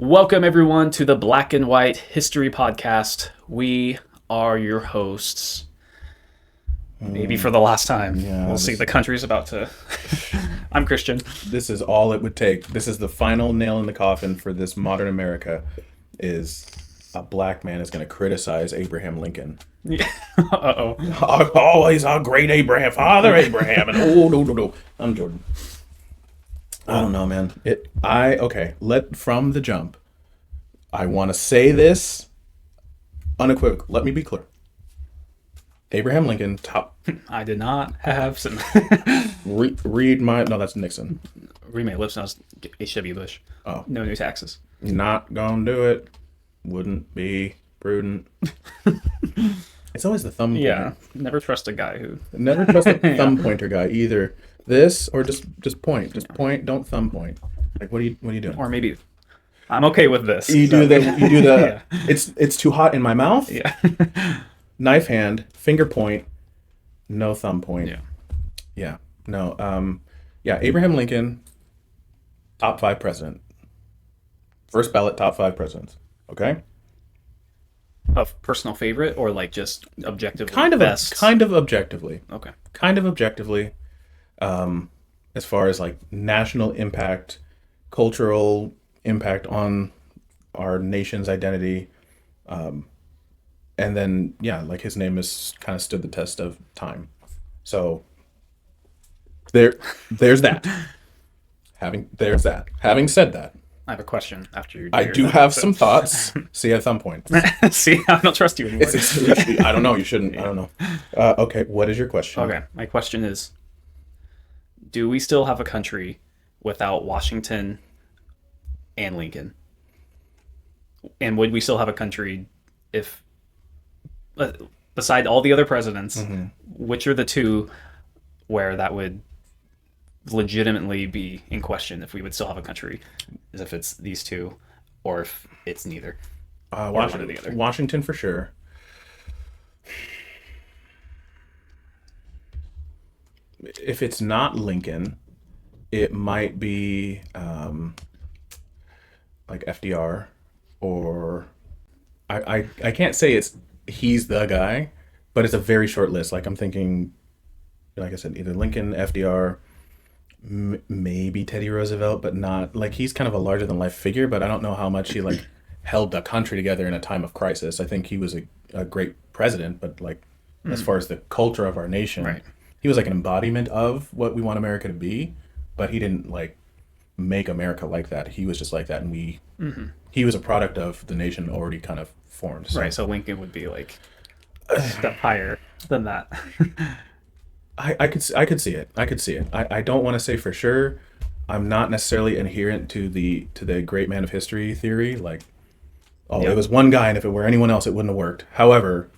Welcome, everyone, to the Black and White History Podcast. We are your hosts. Maybe for the last time. Yeah, we'll see. The country's about to... I'm Christian. This is all it would take. This is the final nail in the coffin for this modern America, is a black man is going to criticize Abraham Lincoln. Yeah. Uh-oh. Oh, he's a great Abraham, Father Abraham. And no. I'm Jordan. I don't know, man. From the jump, I want to say this unequivocally. Let me be clear. Abraham Lincoln, top. I did not have some... read my... No, that's Nixon. Read my lips. Now it's H.W. Bush. Oh. No new taxes. Not gonna do it. Wouldn't be prudent. It's always the thumb pointer. Yeah. Never trust a guy who... Never trust a thumb pointer guy. Either this or just point. Just point. Don't thumb point. Like, what are you doing? Or maybe... I'm okay with this. You do the Yeah. It's too hot in my mouth. Yeah. Knife hand, finger point, no thumb point. Yeah. Yeah. No. Abraham Lincoln, top 5 president. First ballot top 5 presidents. Okay? Of personal favorite or like just objectively Kind of best? objectively. Okay. Kind of objectively. As far as like national impact, cultural impact on our nation's identity. And then, like his name has kind of stood the test of time. So there's that. Having said that, I have a question after you. I do have some thoughts. See at thumb point. See, I don't trust you anymore. I don't know. You shouldn't. I don't know. Okay, what is your question? Okay, my question is: do we still have a country without Washington and Lincoln? And would we still have a country if, beside all the other presidents, which are the two where that would legitimately be in question if we would still have a country? Is if it's these two, or if it's neither, or one or the other. Washington for sure. If it's not Lincoln, it might be like FDR, or I can't say he's the guy, but it's a very short list. Like I'm thinking, like I said, either Lincoln, FDR, maybe Teddy Roosevelt, but not like he's kind of a larger than life figure. But I don't know how much he like held the country together in a time of crisis. I think he was a great president, but like as far as the culture of our nation, Right. He was like an embodiment of what we want America to be, but he didn't like make America like that. He was just like that, and he was a product of the nation already kind of formed. So. Right. So Lincoln would be like a step higher than that. I could see it. I don't want to say for sure. I'm not necessarily adherent to the great man of history theory. Like, it was one guy, and if it were anyone else, it wouldn't have worked. However,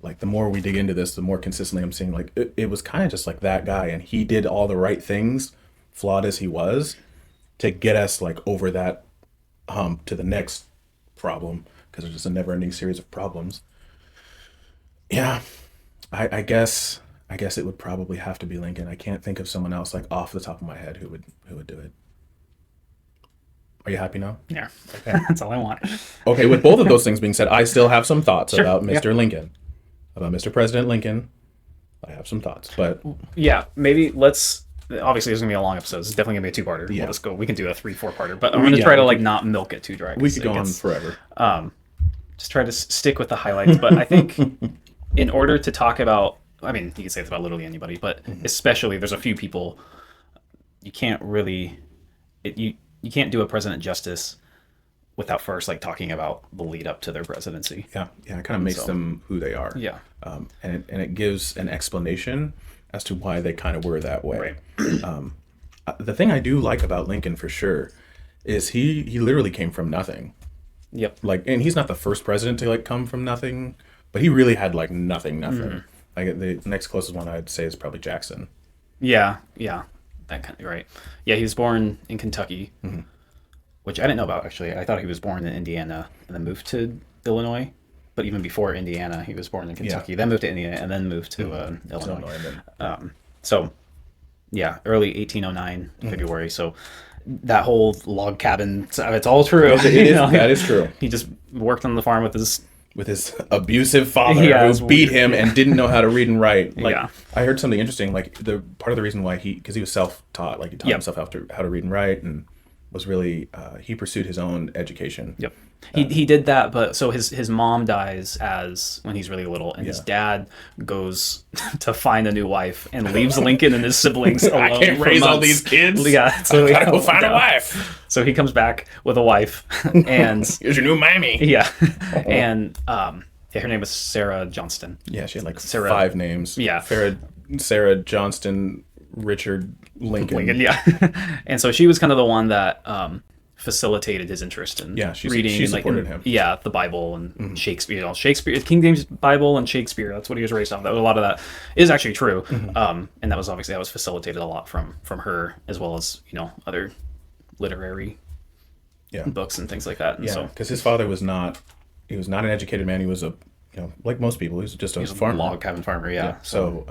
like the more we dig into this, the more consistently I'm seeing like it was kind of just like that guy, and he did all the right things, flawed as he was, to get us like over that hump to the next problem, because it's just a never-ending series of problems. Yeah, I guess it would probably have to be Lincoln. I can't think of someone else like off the top of my head who would do it. Are you happy now? Yeah. Okay. That's all I want. Okay, with both of those things being said, I still have some thoughts Sure, about Mr. Lincoln. About Mr. President Lincoln. I have some thoughts, but... Yeah, maybe let's... Obviously, it's going to be a long episode. It's definitely going to be a 2-parter. Yeah. We'll just go... We can do a 3-4-parter, but I'm going to try to, like, not milk it too dry. We could go on forever. Just try to stick with the highlights, but I think in order to talk about... I mean, you can say it's about literally anybody, but especially there's a few people you can't really... You can't do a president justice without first like talking about the lead up to their presidency. Yeah, it kind of makes them who they are. Yeah. And it gives an explanation as to why they kind of were that way. Right. The thing I do like about Lincoln for sure is he literally came from nothing. Yep. Like, and he's not the first president to like come from nothing, but he really had like nothing. Like the next closest one I'd say is probably Jackson. Yeah. That kind of right. Yeah, he was born in Kentucky, which I didn't know about actually. I thought he was born in Indiana and then moved to Illinois. But even before Indiana, he was born in Kentucky, then moved to Indiana, and then moved to Illinois. So, yeah, early 1809 February. So, that whole log cabin, it's all true. It is, that is true. He just worked on the farm With his abusive father yeah, who beat him and didn't know how to read and write. Like, yeah. I heard something interesting. Like, the part of the reason why because he was self-taught, like he taught Yep. himself how to read and write, and was really he pursued his own education. Yep. He did that, but so his mom dies as when he's really little, and his Yeah. dad goes to find a new wife and leaves Lincoln and his siblings alone. I can't for raise all months. these kids. Yeah, so I he gotta go comes find a down. wife. So he comes back with a wife, and Here's your new mammy. yeah, and yeah, her name was Sarah Johnston. Yeah, she had like Sarah- 5 names. Yeah. Sarah Johnston, Richard Lincoln. Lincoln, yeah. And so she was kind of the one that facilitated his interest in Yeah, she reading and supported him. Yeah, the Bible and Shakespeare. You know, Shakespeare, King James Bible and Shakespeare. That's what he was raised off. That was a lot of that is actually true. And that was obviously that was facilitated a lot from her as well as other literary Yeah, books and things like that. And yeah, so because his father was not. He was not an educated man. He was like most people, he was just a farmer. log cabin farmer. Yeah. So,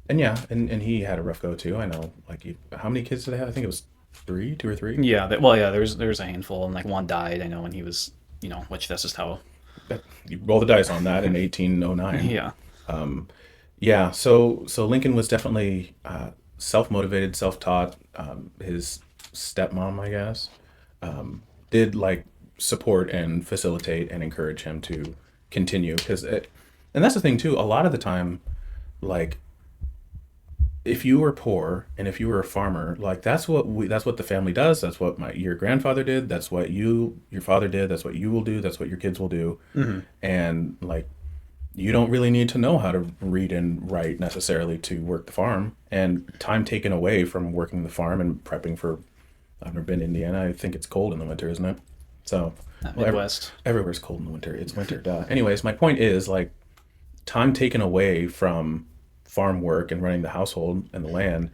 and yeah, and he had a rough go too. I know. Like, how many kids did they have? I think it was 2 or 3. Yeah. Well, yeah. There's a handful, and like one died. I know when he was which that's just how. You roll the dice on that in 1809. Yeah. Yeah, so Lincoln was definitely self-motivated, self-taught. His stepmom, I guess, did like support and facilitate and encourage him to continue and that's the thing too. A lot of the time, like, if you were poor and if you were a farmer, like that's what the family does. That's what your grandfather did. That's what your father did. That's what you will do. That's what your kids will do. And like, you don't really need to know how to read and write necessarily to work the farm, and time taken away from working the farm and prepping for. I've never been to Indiana. I think it's cold in the winter, isn't it? So Midwest. everywhere's cold in the winter. It's winter. Duh. Anyways, my point is, like, time taken away from farm work and running the household and the land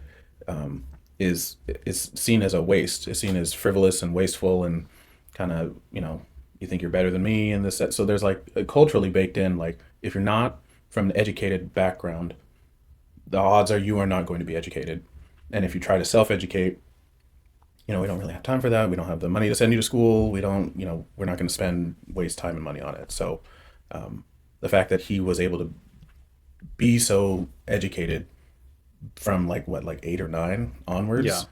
is seen as a waste. It's seen as frivolous and wasteful and kind of, you think you're better than me and this that. So there's like culturally baked in, like, if you're not from an educated background, the odds are you are not going to be educated. And if you try to self-educate, we don't really have time for that. We don't have the money to send you to school. We don't, we're not going to waste time and money on it. So the fact that he was able to be so educated from like 8 or 9 onwards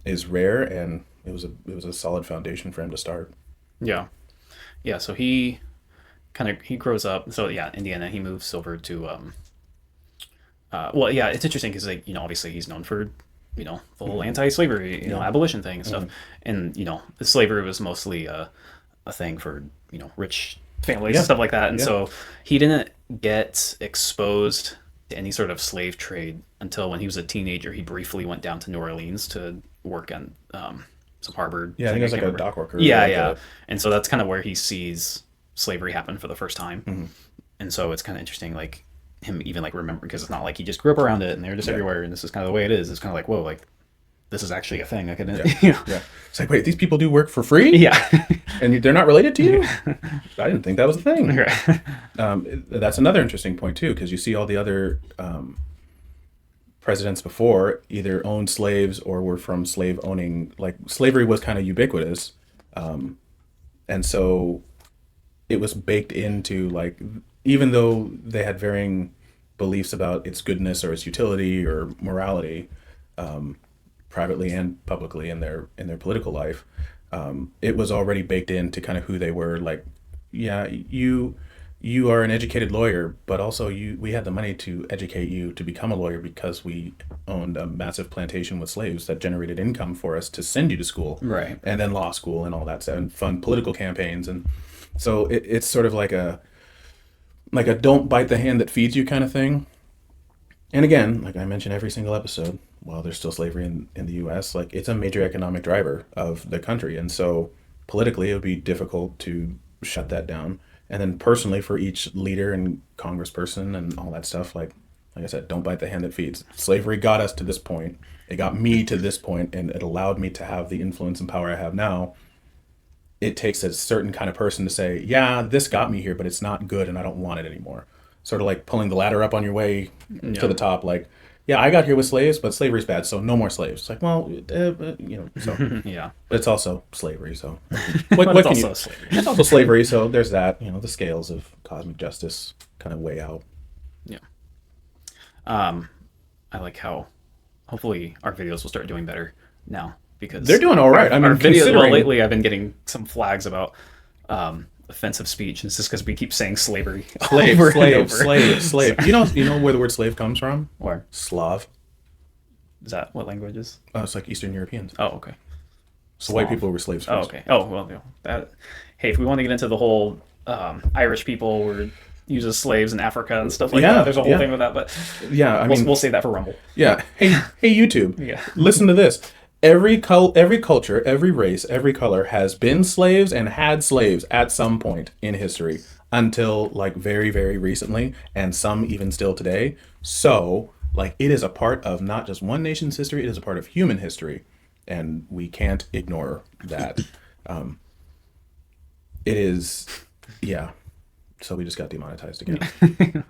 is rare, and it was a solid foundation for him to start. Yeah. Yeah. So he grows up. So yeah, Indiana, he moves over to, well, yeah, it's interesting because like, obviously he's known for, the whole anti-slavery, abolition thing and stuff. And, the slavery was mostly a thing for, rich families and stuff like that. And so he didn't get exposed to any sort of slave trade until when he was a teenager. He briefly went down to New Orleans to work on some harbor. Yeah, I think it was like can't a remember. dock worker. Yeah, like yeah. And so that's kind of where he sees slavery happen for the first time. Mm-hmm. And so it's kind of interesting, like, him even like remember, because it's not like he just grew up around it and they're just everywhere and this is kind of the way it is. It's kind of like, whoa, like, this is actually a thing. I can, Yeah. It's like, wait, these people do work for free? Yeah. And they're not related to you? I didn't think that was a thing. Right. That's another interesting point too, because you see all the other presidents before either owned slaves or were from slave owning, like slavery was kind of ubiquitous. And so it was baked into, like, even though they had varying beliefs about its goodness or its utility or morality, privately and publicly in their political life, it was already baked into kind of who they were. Like, yeah, you are an educated lawyer, but also we had the money to educate you to become a lawyer because we owned a massive plantation with slaves that generated income for us to send you to school, Right. and then law school and all that stuff, and fund political campaigns. And so it's sort of like a don't bite the hand that feeds you kind of thing. And again, like I mentioned every single episode, while there's still slavery in the U.S., like, it's a major economic driver of the country. And so politically, it would be difficult to shut that down. And then personally, for each leader and congressperson and all that stuff, like I said, don't bite the hand that feeds. Slavery got us to this point. It got me to this point, and it allowed me to have the influence and power I have now. It takes a certain kind of person to say, yeah, this got me here, but it's not good and I don't want it anymore. Sort of like pulling the ladder up on your way to the top. Like, yeah, I got here with slaves, but slavery's bad, so no more slaves. It's like, well, so Yeah. but it's also slavery, so But what it's can you? also slavery. It's also slavery, so there's that. The scales of cosmic justice kind of weigh out. Yeah. I like how hopefully our videos will start doing better now because They're doing all right. I mean, our videos. Well, considering lately I've been getting some flags about offensive speech, and it's just because we keep saying slavery slave, over and slave, over. slave, slave. You know where the word slave comes from? Or Slav. is that what language is? It's like Eastern Europeans. Oh, okay. So white people were slaves Oh, first. okay. Oh, well, that. Hey, if we want to get into the whole Irish people were used as slaves in Africa and stuff like Yeah, that, there's a whole yeah. thing with that. But Yeah, I mean, we'll save that for Rumble. yeah. Hey, YouTube. Yeah. Listen to this. Every culture, every race, every color has been slaves and had slaves at some point in history until like very, very recently, and some even still today. So, like, it is a part of not just one nation's history; it is a part of human history, and we can't ignore that. It is, yeah. So we just got demonetized again.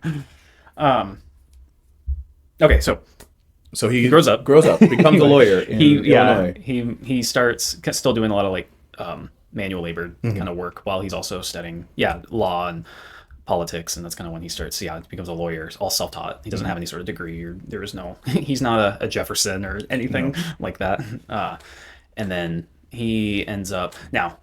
Okay, so So he grows up, becomes a lawyer in Illinois. he starts still doing a lot of like manual labor kind of work while he's also studying law and politics, and that's kind of when he starts becomes a lawyer, all self-taught. He doesn't have any sort of degree, or there is no he's not a Jefferson or anything like that. And then he ends up now.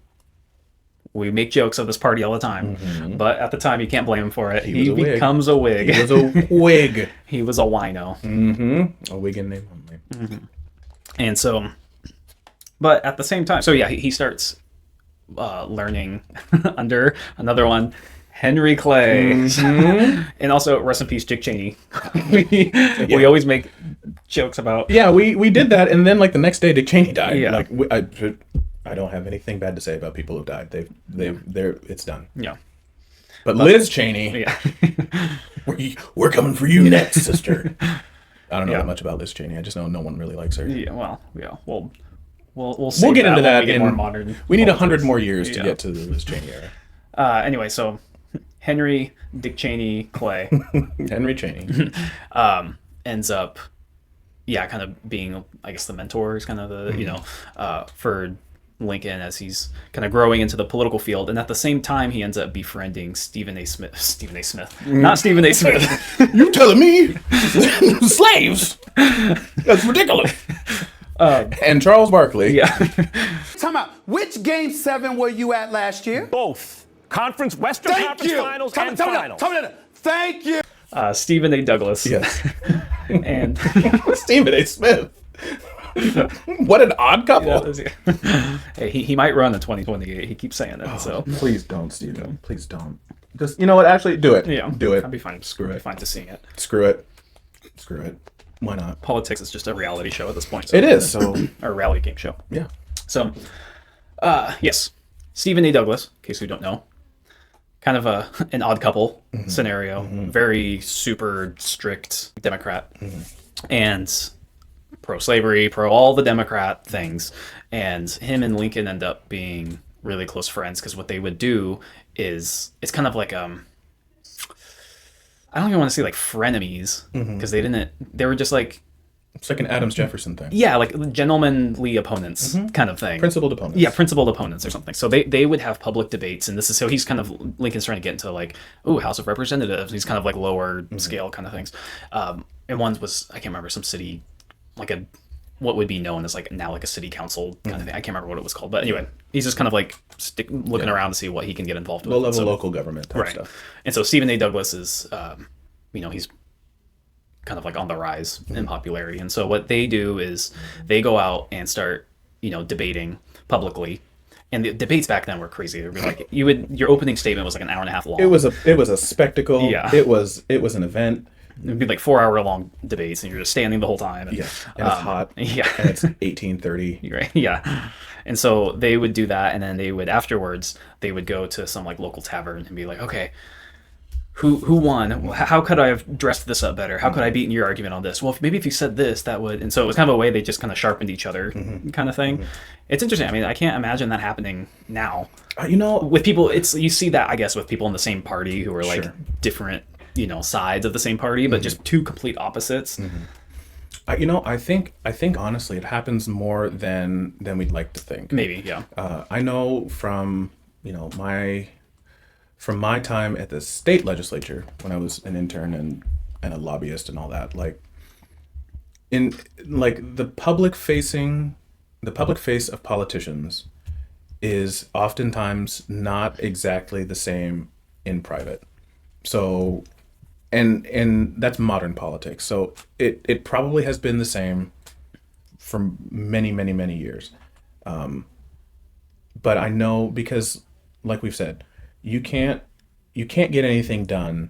We make jokes of this party all the time, but at the time you can't blame him for it. He becomes a Whig. He was a Whig. He was a wino. A Whig in name only. And so, but at the same time, so yeah, he starts learning under another one, Henry Clay, and also rest in peace, Dick Cheney. We always make jokes about. Yeah, we did that, and then like the next day, Dick Cheney died. Yeah. Like I don't have anything bad to say about people who've died. It's done. Yeah. But Liz Cheney, Yeah. we're coming for you next, sister. I don't know that much about Liz Cheney. I just know no one really likes her. Yeah. Well, yeah. We'll Get into that when we get in more modern. We need 100 politics. more years to get to the Liz Cheney era. Anyway, so Henry Dick Cheney Clay Henry Cheney. ends up, kind of being, I guess, the mentor is kind of the for Lincoln as he's kind of growing into the political field, and at the same time he ends up befriending Stephen A. Smith, not Stephen A. Smith. You telling me slaves? That's ridiculous. And Charles Barkley. Yeah. Time out. Which game 7 were you at last year? Both. Western Conference Finals and Finals. Thank you. Stephen A. Douglas. Yes. And Stephen A. Smith. What an odd couple. hey, he might run in 2028. He keeps saying it. So Please don't, Stephen. Please don't. Just, you know what? Actually, do it. yeah, Do it. I'd be fine. Screw it. Fine to seeing it. Screw it. Screw it. Why not? Politics is just a reality show at this point. So, It is. So, or a reality game show. yeah. So, yes, Stephen A. Douglas, in case we don't know, kind of an odd couple scenario, very super strict Democrat, and pro-slavery, pro all the Democrat things, and him and Lincoln end up being really close friends because what they would do is it's kind of like I don't even want to say like frenemies because they were just like It's like an Adams Jefferson thing. like gentlemanly opponents kind of thing. Principled opponents. Yeah, principled opponents or something. So they would have public debates, and this is so he's kind of Lincoln's trying to get into like House of Representatives. These kind of like lower scale kind of things. And one was I can't remember some city like what would be known as like now like a city council kind of thing. I can't remember what it was called, but anyway, he's just kind of like looking around to see what he can get involved with. Low level local government type stuff. And so Stephen A. Douglas is, he's kind of like on the rise in popularity. And so what they do is they go out and start, debating publicly. And the debates back then were crazy. They'd be like your opening statement was like an hour and a half long. It was a spectacle. Yeah. It was an event. It'd be like 4-hour long debates, and you're just standing the whole time. And, And it's hot. Yeah. And it's 1830. Right. Yeah. And so they would do that, and then they would afterwards they would go to some like local tavern and be like, okay, who won? How could I have dressed this up better? How could I beat your argument on this? Well, maybe if you said this, that would. And so it was kind of a way they just kind of sharpened each other, kind of thing. It's interesting. I mean, I can't imagine that happening now. With people, you see that I guess with people in the same party who are like different, sides of the same party, but just two complete opposites. I think honestly, it happens more than we'd like to think. Maybe, yeah. I know from my time at the state legislature when I was an intern and a lobbyist and all that, like in like the public face of politicians is oftentimes not exactly the same in private. So and that's modern politics. So it probably has been the same for many, many, many years. But I know because, like we've said, you can't get anything done,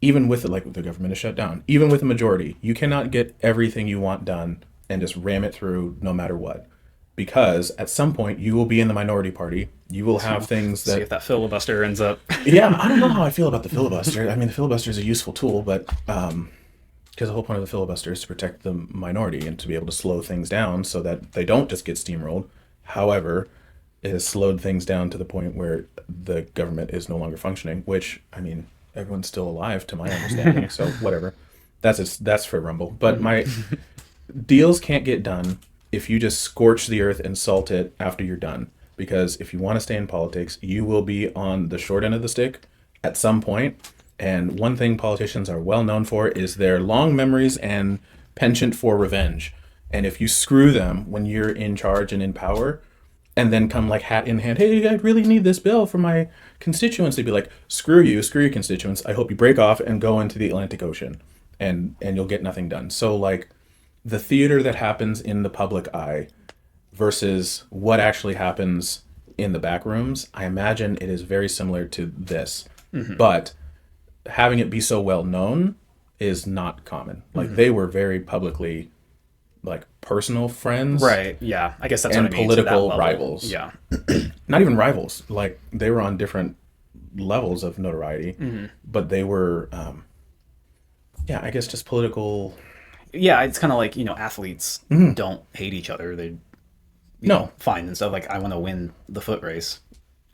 even with like the government is shut down, even with a majority. You cannot get everything you want done and just ram it through no matter what, because at some point you will be in the minority party. You will have things See if that filibuster ends up. yeah, I don't know how I feel about the filibuster. I mean, the filibuster is a useful tool, but because the whole point of the filibuster is to protect the minority and to be able to slow things down so that they don't just get steamrolled. However, it has slowed things down to the point where the government is no longer functioning, which, I mean, everyone's still alive to my understanding, so whatever. That's for Rumble. But my deals can't get done if you just scorch the earth and salt it after you're done. Because if you want to stay in politics, you will be on the short end of the stick at some point. And one thing politicians are well known for is their long memories and penchant for revenge. And if you screw them when you're in charge and in power, and then come like hat in hand, hey, I really need this bill for my constituents, they'd be like, screw you, screw your constituents. I hope you break off and go into the Atlantic Ocean, and you'll get nothing done. So like the theater that happens in the public eye versus what actually happens in the back rooms, I imagine it is very similar to this. But having it be so well known is not common. Like they were very publicly like personal friends. Right, yeah. I guess that's And what I mean. To that political level. rivals. Yeah. Not even rivals. Like they were on different levels of notoriety, but they were, yeah, I guess just political. Yeah, it's kind of like, athletes don't hate each other. They fine and stuff. Like, I want to win the foot race.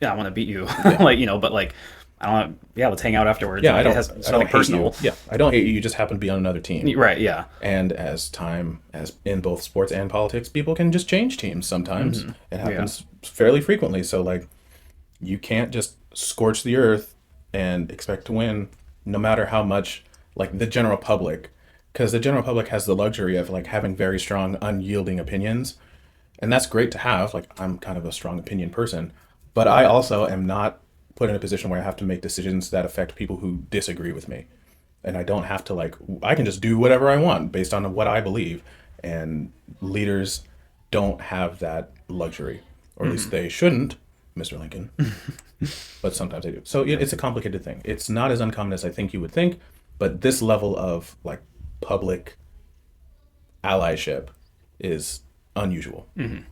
Yeah, I want to beat you. Like, but like, I don't. Yeah, let's hang out afterwards. Yeah, like, I don't. It has I nothing don't hate personal. you. Yeah, I don't hate you. You just happen to be on another team. Right. Yeah. And as in both sports and politics, people can just change teams sometimes. It happens fairly frequently. So like, you can't just scorch the earth and expect to win, no matter how much like the general public, because the general public has the luxury of like having very strong, unyielding opinions, and that's great to have. Like I'm kind of a strong opinion person, but I also am not put in a position where I have to make decisions that affect people who disagree with me. And I don't have to like, I can just do whatever I want based on what I believe. And leaders don't have that luxury, or at least they shouldn't, Mr. Lincoln. But sometimes they do. So it's a complicated thing. It's not as uncommon as I think you would think, but this level of like public allyship is unusual, Okay.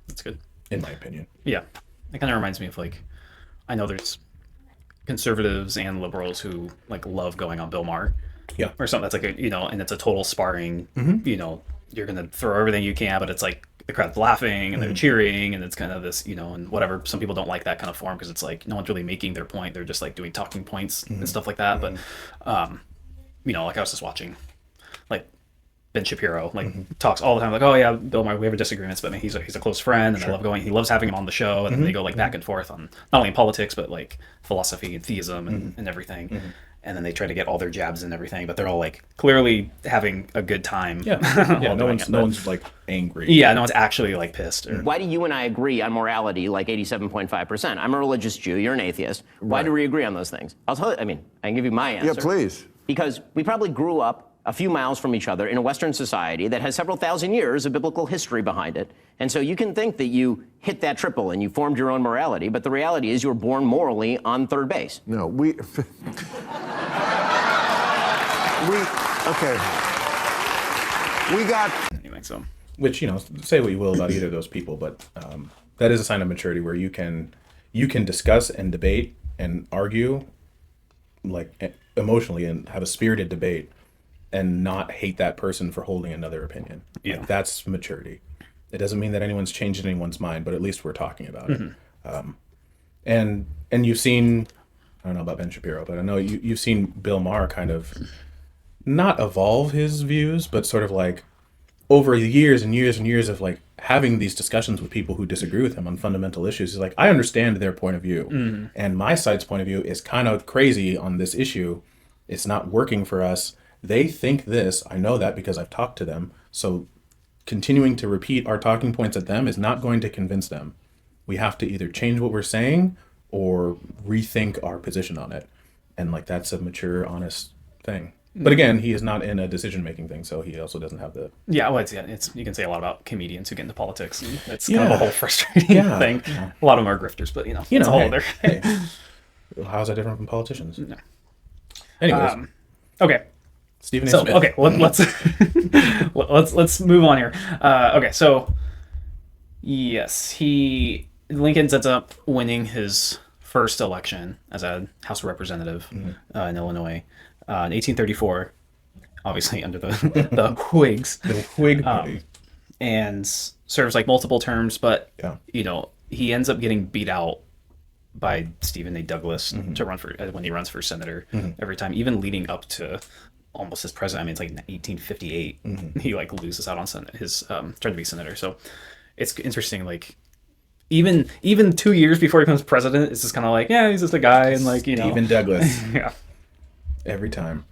That's good. in my opinion. Yeah. It kind of reminds me of like, I know there's conservatives and liberals who like love going on Bill Maher. Yeah. Or something that's like and it's a total sparring. You're gonna throw everything you can, but it's like the crowd's laughing and they're cheering, and it's kind of this, and whatever. Some people don't like that kind of form because it's like no one's really making their point. They're just like doing talking points and stuff like that. But, like I was just watching, like Ben Shapiro talks all the time like, oh yeah, Bill Maher, we have disagreements, but he's a close friend, and I love going. He loves having him on the show, and then they go like back and forth on not only politics but like philosophy and theism and everything. And then they try to get all their jabs and everything, but they're all like clearly having a good time. Yeah. while No doing one's it, no but- one's like angry. Yeah, no one's actually like pissed. Or, Why do you and I agree on morality like 87.5%? I'm a religious Jew, you're an atheist. Why do we agree on those things? I'll tell you, I can give you my answer. Yeah, please. Because we probably grew up a few miles from each other in a Western society that has several thousand years of biblical history behind it. And so you can think that you hit that triple and you formed your own morality, but the reality is you were born morally on third base. No, okay. We got. anyway, so Which say what you will about either of those people, but that is a sign of maturity where you can discuss and debate and argue like emotionally and have a spirited debate and not hate that person for holding another opinion. Yeah. Like, that's maturity. It doesn't mean that anyone's changed anyone's mind, but at least we're talking about it. And you've seen, I don't know about Ben Shapiro, but I know you've seen Bill Maher kind of not evolve his views, but sort of like over years and years and years of like having these discussions with people who disagree with him on fundamental issues. He's like, I understand their point of view, and my side's point of view is kind of crazy on this issue. It's not working for us. They think this. I know that because I've talked to them. So continuing to repeat our talking points at them is not going to convince them. We have to either change what we're saying or rethink our position on it. And like that's a mature, honest thing. But again, he is not in a decision-making thing, so he also doesn't have the... Yeah, well, it's you can say a lot about comedians who get into politics, and it's kind of a whole frustrating thing. Yeah. A lot of them are grifters, but it's a whole other... Hey, how's that different from politicians? No. Anyways. Okay. Stephen A. So, Smith. okay, let's move on here. Okay, so yes, Lincoln ends up winning his first election as a House of Representative in Illinois in 1834, obviously under the Whigs. The Whig Party. And serves like multiple terms, but he ends up getting beat out by Stephen A. Douglas to run for when he runs for senator every time, even leading up to almost his president. I mean, it's like 1858. He like loses out on his trying to be senator. So it's interesting. Like even 2 years before he becomes president, it's just kind of like, yeah, he's just a guy, and like Stephen Douglas. Yeah. Every time.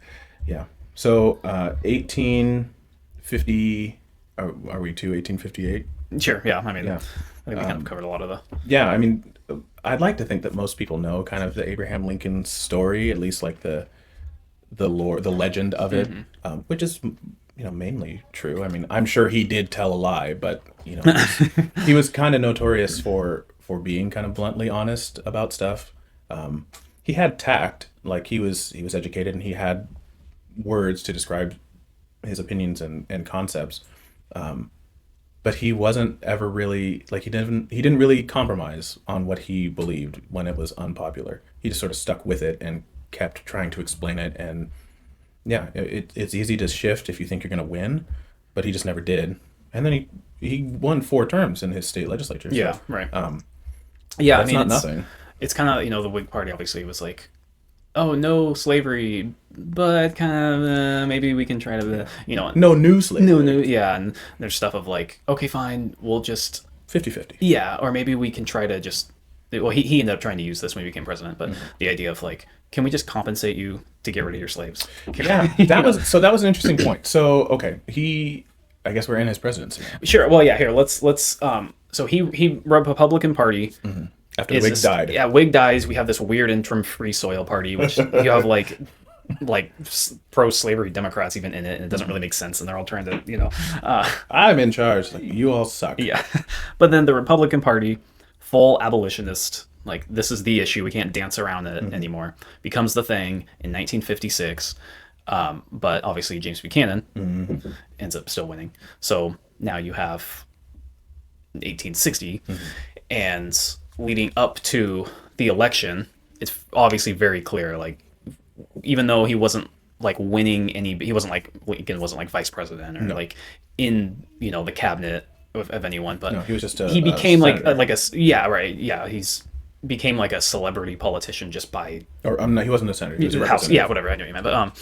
Yeah. So 1850. Are we to 1858? Sure. Yeah. I mean, I think we kind of covered a lot of the. Yeah. I mean, I'd like to think that most people know kind of the Abraham Lincoln story, at least like the lore, the legend of it, which is mainly true. I mean, I'm sure he did tell a lie, but he was kind of notorious for being kind of bluntly honest about stuff. He had tact, like he was educated, and he had words to describe his opinions and concepts. But he wasn't ever really like he didn't really compromise on what he believed when it was unpopular. He just sort of stuck with it and kept trying to explain it. And yeah, it's easy to shift if you think you're going to win, but he just never did. And then he won 4 terms in his state legislature. Yeah, so, right. Yeah, that's not nothing. It's kind of the Whig Party obviously was like, oh, no slavery, but kind of maybe we can try to no new slavery. Yeah, and there's stuff of like, okay, fine, we'll just 50-50. Yeah, or maybe we can try to just. Well, he ended up trying to use this when he became president, but the idea of like, can we just compensate you to get rid of your slaves? Yeah, that was an interesting point. So okay, I guess we're in his presidency. Sure. Well, yeah. Here, let's. So he Republican Party. After the Whig died. Yeah, Whig dies. We have this weird interim Free Soil Party, which you have like pro-slavery Democrats even in it, and it doesn't really make sense. And they're all trying to, I'm in charge. Like, you all suck. Yeah, but then the Republican Party, full abolitionist, like this is the issue. We can't dance around it anymore. Becomes the thing in 1956. But obviously James Buchanan ends up still winning. So now you have 1860, and leading up to the election, it's obviously very clear, like, even though he wasn't like winning he wasn't like Lincoln wasn't like vice president or like in the cabinet of anyone, but no, he was just he became like he's became like a celebrity politician just by he wasn't a senator, he was a House, whatever, I know what you meant, but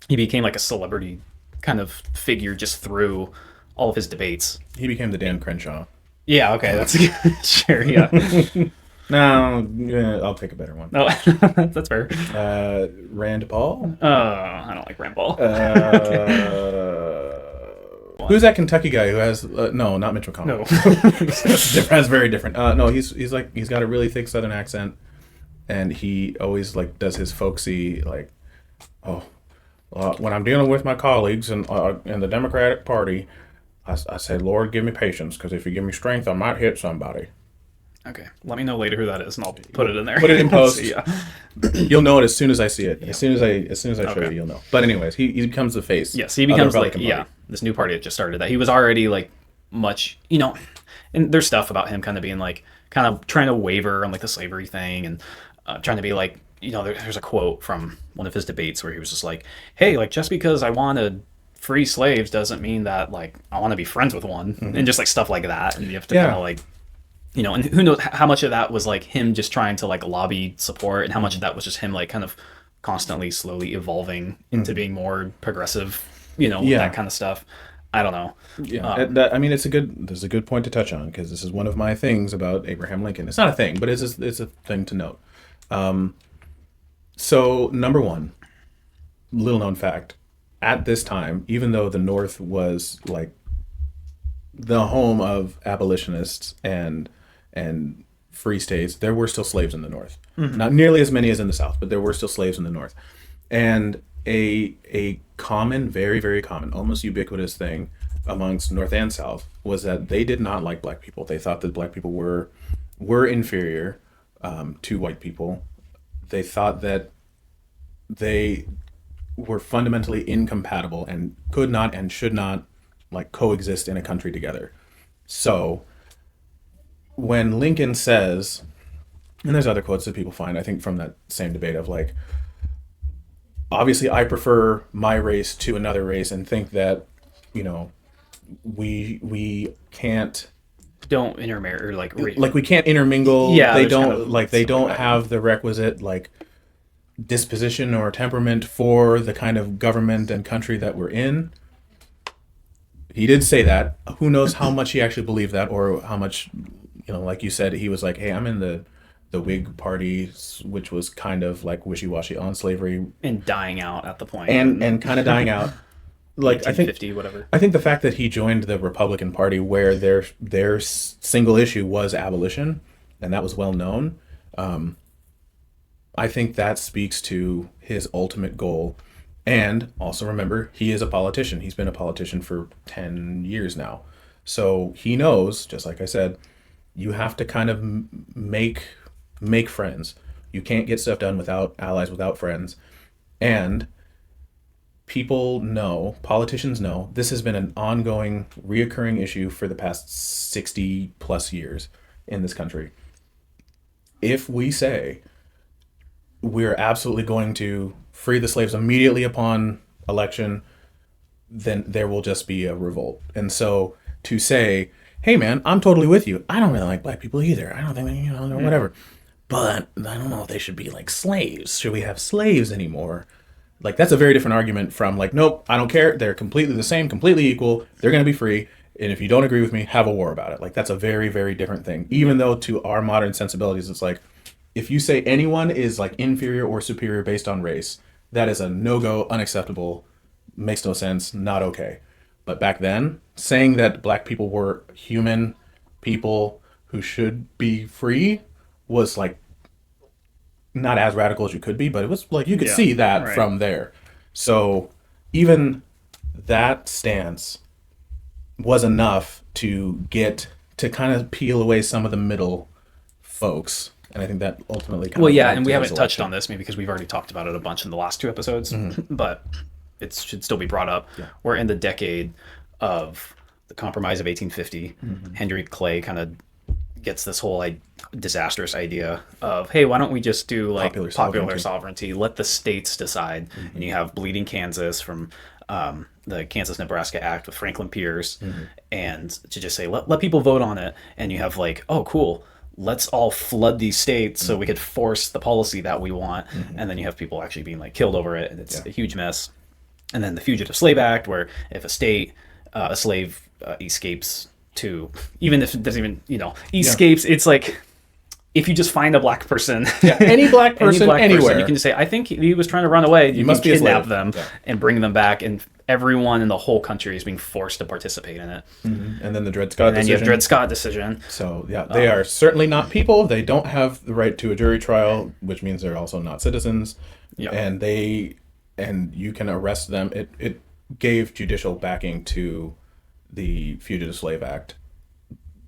he became like a celebrity kind of figure just through all of his debates. He became the Dan Crenshaw. Yeah, okay, that's sure, yeah. No, I'll take a better one. No, that's fair. Rand Paul? I don't like Rand Paul. Who's that Kentucky guy who has no, not Mitch McConnell. No. That's very different. No, he's got a really thick Southern accent, and he always like does his folksy like, when I'm dealing with my colleagues in the Democratic Party, I say, Lord, give me patience, because if you give me strength, I might hit somebody. Okay, let me know later who that is, and I'll put it in there. Put it in post. Yeah. You'll know it as soon as I see it. As soon as I show you, you'll know. But anyways, he becomes the face. Yes, he becomes like this new party that just started. That he was already like much, and there's stuff about him kind of being like kind of trying to waver on like the slavery thing and trying to be like, there's a quote from one of his debates where he was just like, hey, like just because I wanted free slaves doesn't mean that like I want to be friends with one, and just like stuff like that, and you have to kind of like, and who knows how much of that was like him just trying to like lobby support, and how much of that was just him like kind of constantly, slowly evolving into being more progressive, Yeah. that kind of stuff. I don't know. Yeah, I mean, there's a good point to touch on, because this is one of my things about Abraham Lincoln. It's not a thing, but it's a thing to note. So number one, little known fact, at this time, even though the North was like the home of abolitionists and free states, there were still slaves in the North. Not nearly as many as in the South, but there were still slaves in the North. And a common, very, very common, almost ubiquitous thing amongst North and South was that they did not like black people. They thought that black people were inferior to white people. They thought that they were fundamentally incompatible and could not and should not like coexist in a country together. So when Lincoln says, and there's other quotes that people find, I think, from that same debate of like, obviously I prefer my race to another race, and think that, we can't Don't intermarry, or like we can't intermingle. Yeah, they there's kind don't of they don't something have the requisite like disposition or temperament for the kind of government and country that we're in. He did say that. Who knows how much he actually believed that, or how much, like you said, he was like, hey, I'm in the Whig Party, which was kind of like wishy-washy on slavery and dying out at the point, and kind of dying out. Like I think 1950, whatever. I think the fact that he joined the Republican Party, where their single issue was abolition, and that was well known, I think that speaks to his ultimate goal. And also remember, he is a politician. He's been a politician for 10 years now. So he knows, just like I said, you have to kind of make friends. You can't get stuff done without allies, without friends. And politicians know, this has been an ongoing, reoccurring issue for the past 60 plus years in this country. If we say we're absolutely going to free the slaves immediately upon election, then there will just be a revolt. And so to say, hey man, I'm totally with you. I don't really like black people either. I don't think, whatever. But I don't know if they should be like slaves. Should we have slaves anymore? Like, that's a very different argument from like, nope, I don't care. They're completely the same, completely equal. They're going to be free. And if you don't agree with me, have a war about it. Like, that's a very, very different thing. Even though to our modern sensibilities, it's like, if you say anyone is like inferior or superior based on race, that is a no-go, unacceptable, makes no sense, not okay. But back then, saying that black people were human people who should be free was like not as radical as you could be, but it was like you could see that right. from there. So even that stance was enough to get to kind of peel away some of the middle folks. And I think that ultimately kind Well, of yeah, led and to we his haven't touched election. on this maybe because we've already talked about it a bunch in the last two episodes, Mm-hmm. but it should still be brought up. Yeah. We're in the decade of the Compromise of 1850. Mm-hmm. Henry Clay kind of gets this whole disastrous idea of, hey, why don't we just do like popular sovereignty? Let the states decide. Mm-hmm. And you have Bleeding Kansas from the Kansas-Nebraska Act with Franklin Pierce, and to just say, let people vote on it. And you have like, oh, cool. Let's all flood these states so we could force the policy that we want. And then you have people actually being like killed over it, and it's a huge mess. And then the Fugitive Slave Act, where if a state, a slave escapes to, even if it doesn't even, escapes, it's like, if you just find a black person, any black person anywhere, you can just say, I think he was trying to run away. You must can be a kidnap slave. them and bring them back, and everyone in the whole country is being forced to participate in it. And then the Dred Scott And then decision. you have Dred Scott decision. So yeah, they are certainly not people. They don't have the right to a jury trial, which means they're also not citizens. Yeah. And you can arrest them. It gave judicial backing to the Fugitive Slave Act.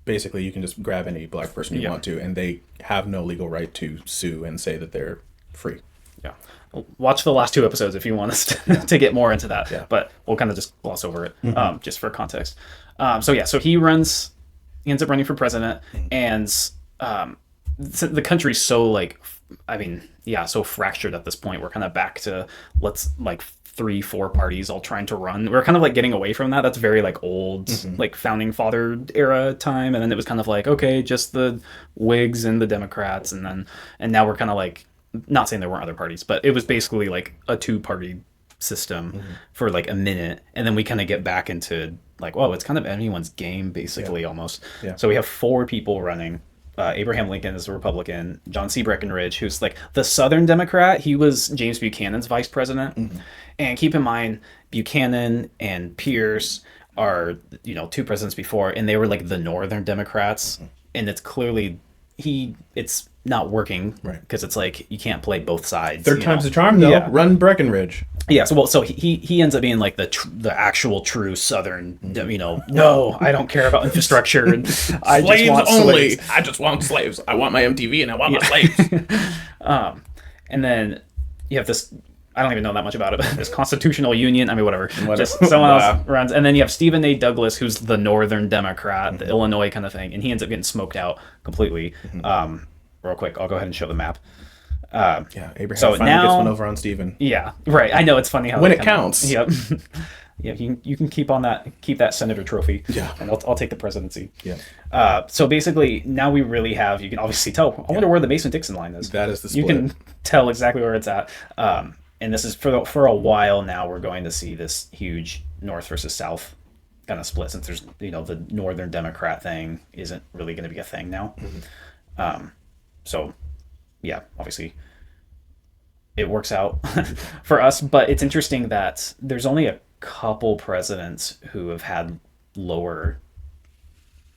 Basically, you can just grab any black person you want to, and they have no legal right to sue and say that they're free. Yeah. Watch the last two episodes if you want us to get more into that. Yeah. But we'll kind of just gloss over it just for context. So he ends up running for president, and the country's so so fractured at this point. We're kind of back to 3-4 parties all trying to run. We're kind of like getting away from that. That's very like old, like founding father era time. And then it was kind of like, okay, just the Whigs and the Democrats. And now we're kind of like not saying there weren't other parties, but it was basically like a two-party system for like a minute, and then we kind of get back into like, well, it's kind of anyone's game basically, almost. Yeah. So we have four people running. Abraham Lincoln is a Republican. John C. Breckinridge, who's like the Southern Democrat, he was James Buchanan's vice president. And keep in mind, Buchanan and Pierce are, two presidents before, and they were like the Northern Democrats. And it's clearly it's not working, right? Because it's like you can't play both sides. Third time's the charm, though. Yeah. Run Breckinridge. Yeah, so he ends up being like the actual true Southern, no, I don't care about infrastructure. And I just want slaves. I just want slaves. I want my MTV and I want my slaves. And then you have this, I don't even know that much about it, but this constitutional union, I mean, whatever. Whatever. Just someone else runs. And then you have Stephen A. Douglas, who's the Northern Democrat, the Illinois kind of thing, and he ends up getting smoked out completely. Real quick, I'll go ahead and show the map. Yeah, Abraham finally gets one over on Stephen. Yeah, right. I know, it's funny how When they it kinda- counts. Yep. Yeah, you can keep that senator trophy. Yeah. And I'll take the presidency. Yeah. So basically, now we really have, you can obviously tell, I wonder where the Mason-Dixon line is. That is the You split. can tell exactly where it's at. And this is for a while now, we're going to see this huge North versus South kind of split, since there's, the Northern Democrat thing isn't really going to be a thing now. So, yeah, obviously it works out for us, but it's interesting that there's only a couple presidents who have had lower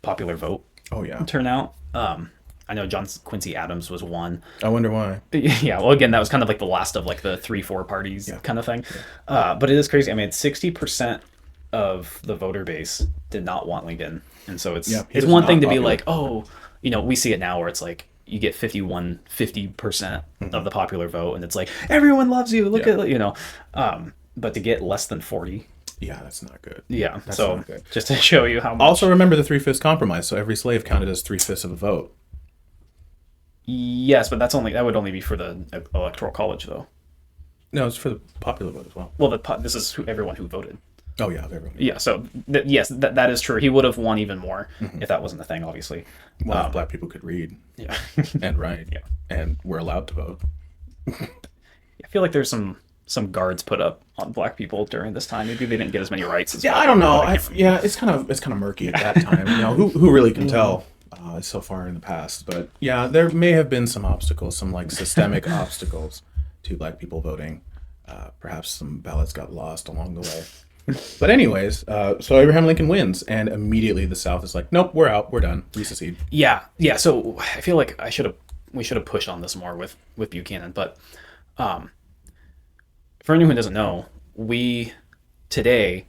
popular vote turnout. I know John Quincy Adams was one. I wonder why. Yeah, well, again, that was kind of like the last of like the 3-4 parties kind of thing. But it is crazy. I mean, 60% of the voter base did not want Lincoln, and so it's one thing to be like, oh, we see it now where it's like you get 50% of the popular vote, and it's like everyone loves you. Look at but to get less than 40. Yeah, that's not good. Yeah, That's so not good. just to show you how much. Also, remember the 3/5 compromise. So every slave counted as 3/5 of a vote. Yes, but that would only be for the electoral college, though. No, it's for the popular vote as well. Well, this is everyone who voted. Oh yeah, everyone. Yeah, so yes, that is true. He would have won even more if that wasn't a thing, obviously. Well, if black people could read Yeah, and write, and were allowed to vote. I feel like there's some guards put up on black people during this time. Maybe they didn't get as many rights as Yeah, white I don't people, know. but It's kind of murky at that time. Who really can tell so far in the past? But yeah, there may have been some obstacles, some like systemic obstacles to black people voting. Perhaps some ballots got lost along the way. But anyways, so Abraham Lincoln wins, and immediately the South is like, nope, we're out, we're done, we secede. Yeah. So I feel like we should have pushed on this more with Buchanan, but for anyone who doesn't know, today,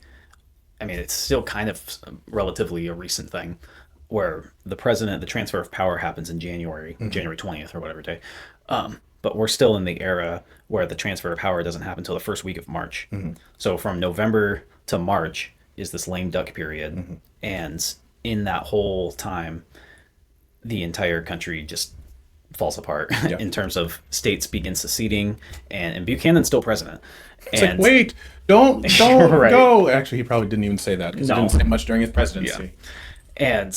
I mean, it's still kind of relatively a recent thing, where the transfer of power happens in January 20th or whatever day. But we're still in the era where the transfer of power doesn't happen until the first week of March. So from November to March is this lame duck period. And in that whole time, the entire country just falls apart in terms of states begin seceding, and Buchanan's still president. It's like, wait, don't Right. go. Actually, he probably didn't even say that because No. he didn't say much during his presidency. And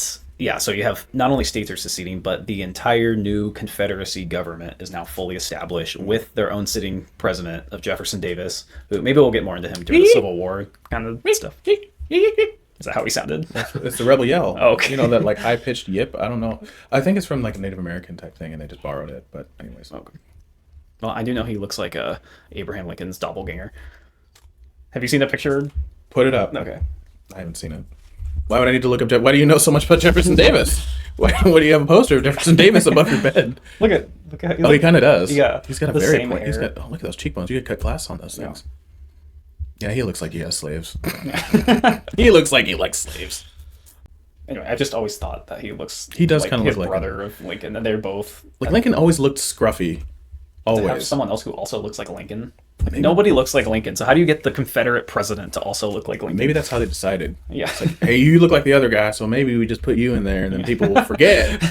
so you have not only states are seceding, but the entire new Confederacy government is now fully established with their own sitting president of Jefferson Davis, who maybe we'll get more into him during the Civil War kind of stuff. Is that how he sounded? It's the rebel yell. Oh, okay. That like high pitched yip. I don't know. I think it's from like a Native American type thing, and they just borrowed it. But anyways, Okay. Well, I do know he looks like Abraham Lincoln's doppelganger. Have you seen a picture? put it up. Okay. I haven't seen it. Why would I need to look up? Why do you know so much about Jefferson Davis? Why do you have a poster of Jefferson Davis above your bed? Look at. Oh, he kind of does. Yeah, he's got a the very same point. He's hair. got. Oh, look at those cheekbones. You could cut glass on those things. Yeah, he looks like he has slaves. He looks like he likes slaves. Anyway, I just always thought that he looks. He does like kinda his look like brother of Lincoln, and they're both. Like Lincoln always looked scruffy. To have Always. someone else who also looks like Lincoln. Like, nobody looks like Lincoln. So how do you get the Confederate president to also look like Lincoln? Maybe that's how they decided. Yeah. Hey, you look like the other guy, so maybe we just put you in there, and then people will forget,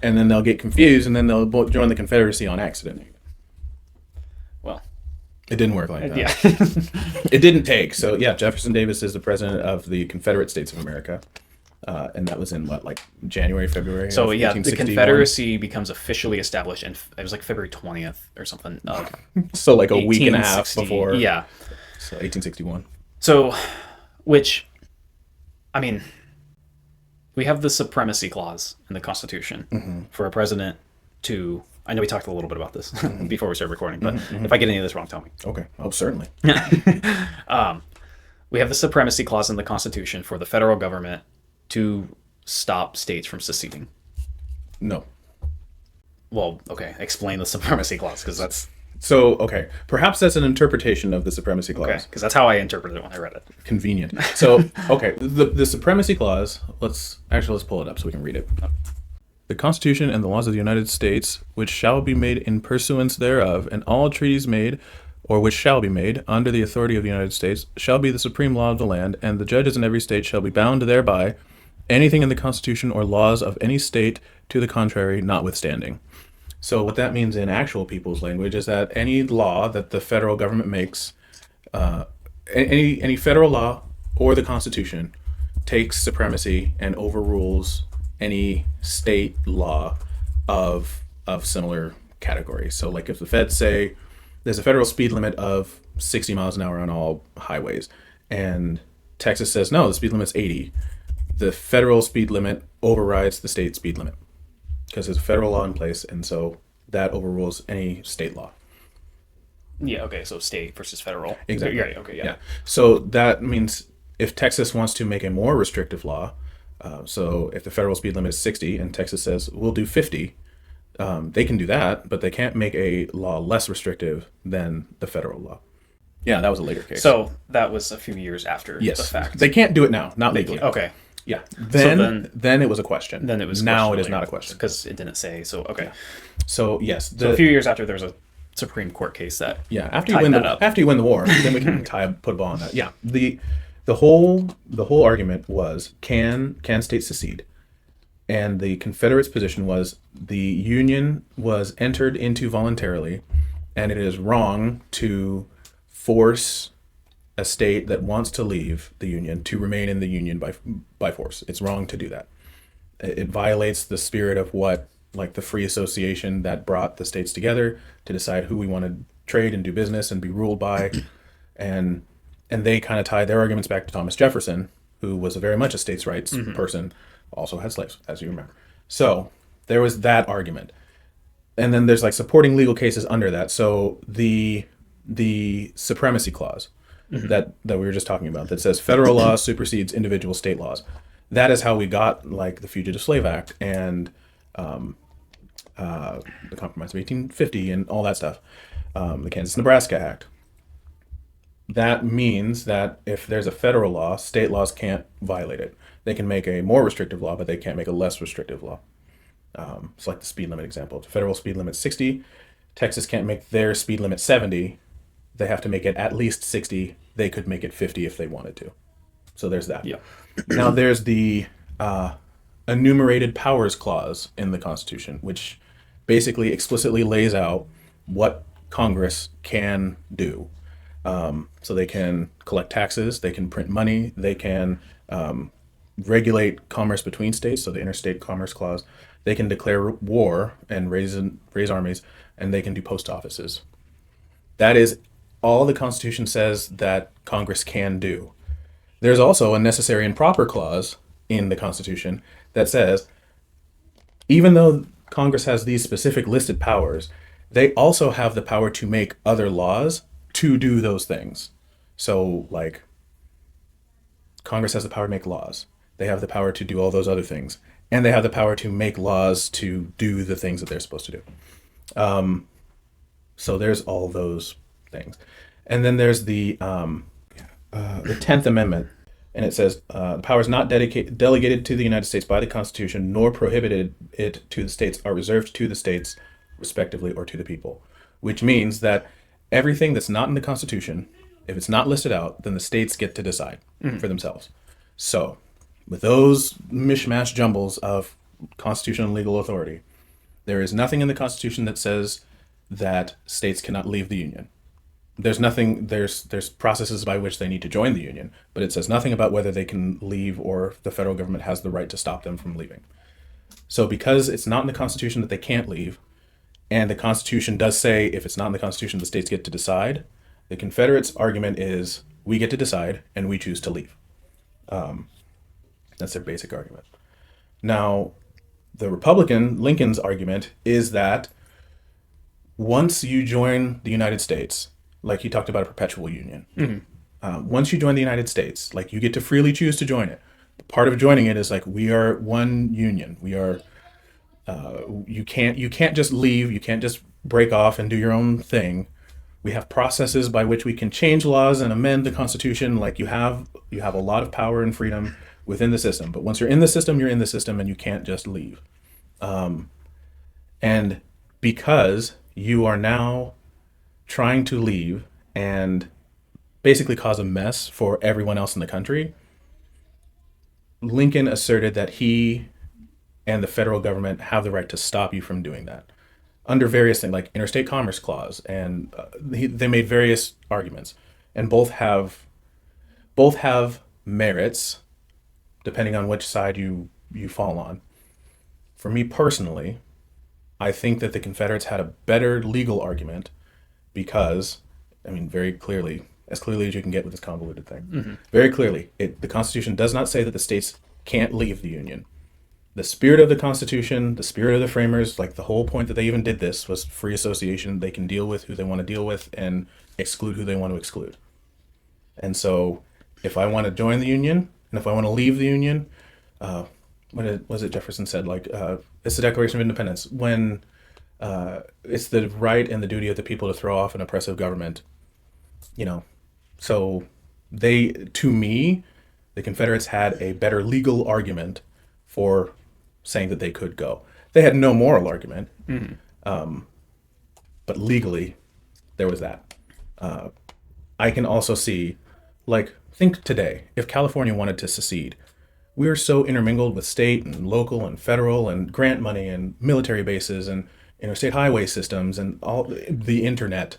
and then they'll get confused, and then they'll both join the Confederacy on accident. Well, It didn't work like that. yeah. It didn't take. So yeah, Jefferson Davis is the president of the Confederate States of America. And that was in what, like January, February? So of yeah, the 1861? Confederacy becomes officially established, and it was like February 20th or something. So like a week and a half 1860 before. Yeah. So 1861. So, which, I mean, we have the supremacy clause in the Constitution for a president to. I know we talked a little bit about this before we started recording, but if I get any of this wrong, tell me. Okay. Oh, certainly. We have the supremacy clause in the Constitution for the federal government to stop states from seceding. No. Well, okay, explain the supremacy clause, because that's So, okay. Perhaps that's an interpretation of the supremacy clause. okay, because that's how I interpreted it when I read it. Convenient. So, okay, the supremacy clause, let's pull it up so we can read it. The Constitution and the laws of the United States, which shall be made in pursuance thereof, and all treaties made, or which shall be made, under the authority of the United States, shall be the supreme law of the land, and the judges in every state shall be bound thereby, anything in the Constitution or laws of any state to the contrary notwithstanding. So what that means in actual people's language is that any law that the federal government makes, any federal law or the Constitution takes supremacy and overrules any state law of similar category. So like if the feds say there's a federal speed limit of 60 miles an hour on all highways, and Texas says no, the speed limit's 80, the federal speed limit overrides the state speed limit because there's a federal law in place, and so that overrules any state law. Yeah. Okay. So state versus federal. Exactly. Yeah. Okay. Yeah. So that means if Texas wants to make a more restrictive law, so if the federal speed limit is 60 and Texas says we'll do 50, they can do that, but they can't make a law less restrictive than the federal law. Yeah, that was a later case. So that was a few years after the fact. They can't do it now, not legally. Okay. Yeah. Then it was a question. Then it was now it is not a question because it didn't say. So okay. So yes, So a few years after, there was a Supreme Court case that after you win the war, then we can put a ball on that. Yeah. The whole argument was can states secede? And the Confederates' position was the Union was entered into voluntarily, and it is wrong to force a state that wants to leave the Union to remain in the Union by force. It's wrong to do that. It violates the spirit of what, like the free association that brought the states together to decide who we want to trade and do business and be ruled by. And they kind of tied their arguments back to Thomas Jefferson, who was very much a states' rights person, also had slaves, as you remember. So there was that argument. And then there's like supporting legal cases under that. So the supremacy clause that we were just talking about that says federal law supersedes individual state laws. That is how we got like the Fugitive Slave Act and the Compromise of 1850 and all that stuff, the Kansas-Nebraska Act. That means that if there's a federal law, state laws can't violate it. They can make a more restrictive law, but they can't make a less restrictive law. It's like the speed limit example. The federal speed limit 60. Texas can't make their speed limit 70. They have to make it at least 60. They could make it 50 if they wanted to. So there's that. Yeah. Now there's the enumerated powers clause in the Constitution, which basically explicitly lays out what Congress can do. So they can collect taxes, they can print money, they can regulate commerce between states, so the interstate commerce clause. They can declare war and raise armies, and they can do post offices. That is all the Constitution says that Congress can do. There's also a necessary and proper clause in the Constitution that says, even though Congress has these specific listed powers, they also have the power to make other laws to do those things. So, like, Congress has the power to make laws. They have the power to do all those other things. And they have the power to make laws to do the things that they're supposed to do. So there's all those things. And then there's the 10th Amendment. And it says, the powers not delegated to the United States by the Constitution, nor prohibited it to the states, are reserved to the states, respectively, or to the people. Which means that everything that's not in the Constitution, if it's not listed out, then the states get to decide for themselves. So, with those mishmash jumbles of constitutional and legal authority, there is nothing in the Constitution that says that states cannot leave the Union. There's nothing. There's processes by which they need to join the union, but it says nothing about whether they can leave or the federal government has the right to stop them from leaving. So because it's not in the Constitution that they can't leave, and the Constitution does say if it's not in the Constitution, the states get to decide. The Confederates' argument is we get to decide and we choose to leave. That's their basic argument. Now, the Republican, Lincoln's argument is that once you join the United States, like he talked about a perpetual union, once you join the United States, like you get to freely choose to join it. Part of joining it is like we are one union. We are. You can't just leave. You can't just break off and do your own thing. We have processes by which we can change laws and amend the Constitution. Like you have a lot of power and freedom within the system. But once you're in the system, you're in the system, and you can't just leave. And because you are now trying to leave and basically cause a mess for everyone else in the country, Lincoln asserted that he and the federal government have the right to stop you from doing that under various things like interstate commerce clause, and they made various arguments, and both have merits depending on which side you fall on. For me personally, I think that the Confederates had a better legal argument because, I mean, very clearly, as clearly as you can get with this convoluted thing, very clearly, the Constitution does not say that the states can't leave the Union. The spirit of the Constitution, the spirit of the framers, like the whole point that they even did this was free association. They can deal with who they want to deal with and exclude who they want to exclude. And so if I want to join the Union and if I want to leave the Union, what was it Jefferson said? Like, it's the Declaration of Independence. When it's the right and the duty of the people to throw off an oppressive government, So to me, the Confederates had a better legal argument for saying that they could go. They had no moral argument, but legally, there was that. I can also see, think today, if California wanted to secede, we are so intermingled with state and local and federal and grant money and military bases and interstate highway systems and all the internet,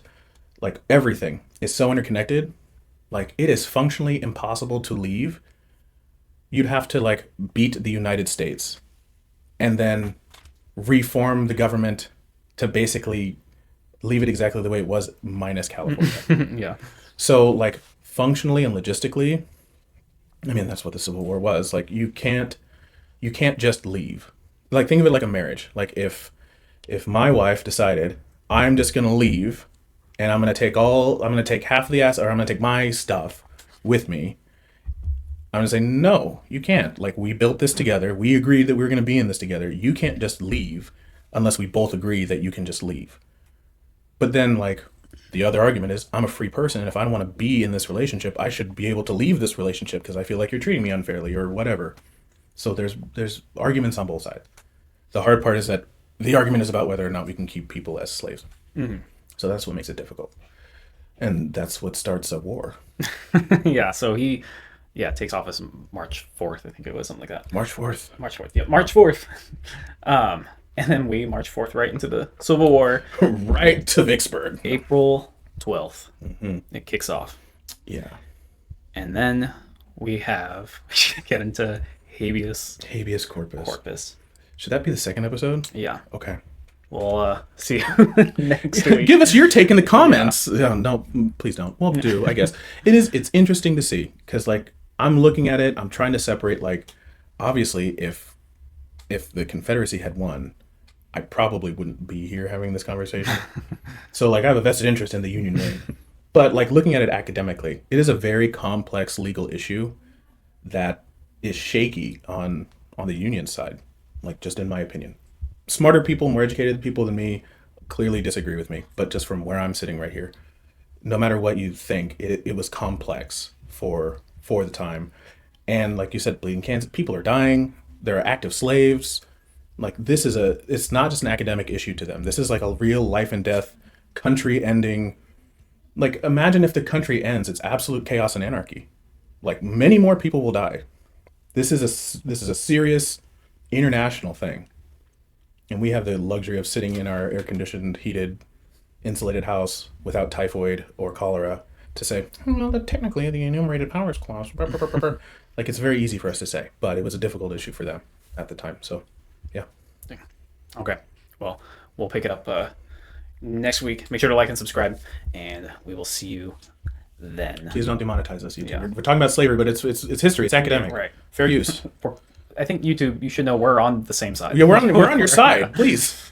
everything is so interconnected. It is functionally impossible to leave. You'd have to beat the United States and then reform the government to basically leave it exactly the way it was minus California. Yeah. So functionally and logistically, I mean, that's what the Civil War was. You can't just leave. Think of it like a marriage. If my wife decided I'm just going to leave and I'm going to take half the ass, or I'm going to take my stuff with me, I'm going to say, no, you can't. We built this together. We agreed that we were going to be in this together. You can't just leave unless we both agree that you can just leave. But then, the other argument is, I'm a free person, and if I don't want to be in this relationship, I should be able to leave this relationship because I feel like you're treating me unfairly or whatever. So there's arguments on both sides. The hard part is that the argument is about whether or not we can keep people as slaves. Mm-hmm. So that's what makes it difficult. And that's what starts a war. Yeah, so he takes office March 4th, I think it was, something like that. March 4th. Yeah, March 4th. And then we March 4th right into the Civil War. Right to Vicksburg. April 12th. Mm-hmm. It kicks off. Yeah. And then we get into habeas corpus. Should that be the second episode? Yeah. Okay. We'll see you next week. Give us your take in the comments. Yeah. No, please don't. Well, do, I guess. It's interesting to see because I'm looking at it, I'm trying to separate obviously if the Confederacy had won, I probably wouldn't be here having this conversation. So I have a vested interest in the Union winning. But looking at it academically, it is a very complex legal issue that is shaky on the Union side, just in my opinion. Smarter people, more educated people than me clearly disagree with me, but just from where I'm sitting right here, no matter what you think, it was complex for the time. And like you said, bleeding Kansas, people are dying. There are active slaves. It's not just an academic issue to them. This is a real life and death, country ending. Imagine if the country ends, it's absolute chaos and anarchy. Many more people will die. This is a serious international thing. And we have the luxury of sitting in our air-conditioned, heated insulated house without typhoid or cholera to say, well, that technically the enumerated powers clause. Like, it's very easy for us to say, but it was a difficult issue for them at the time. So, yeah. Okay. Well, we'll pick it up next week. Make sure to like and subscribe, and we will see you then. Please don't demonetize us, YouTube. Yeah. We're talking about slavery, but it's history. It's academic. Right. Fair use. I think YouTube, you should know we're on the same side. Yeah, we're on your side. Please.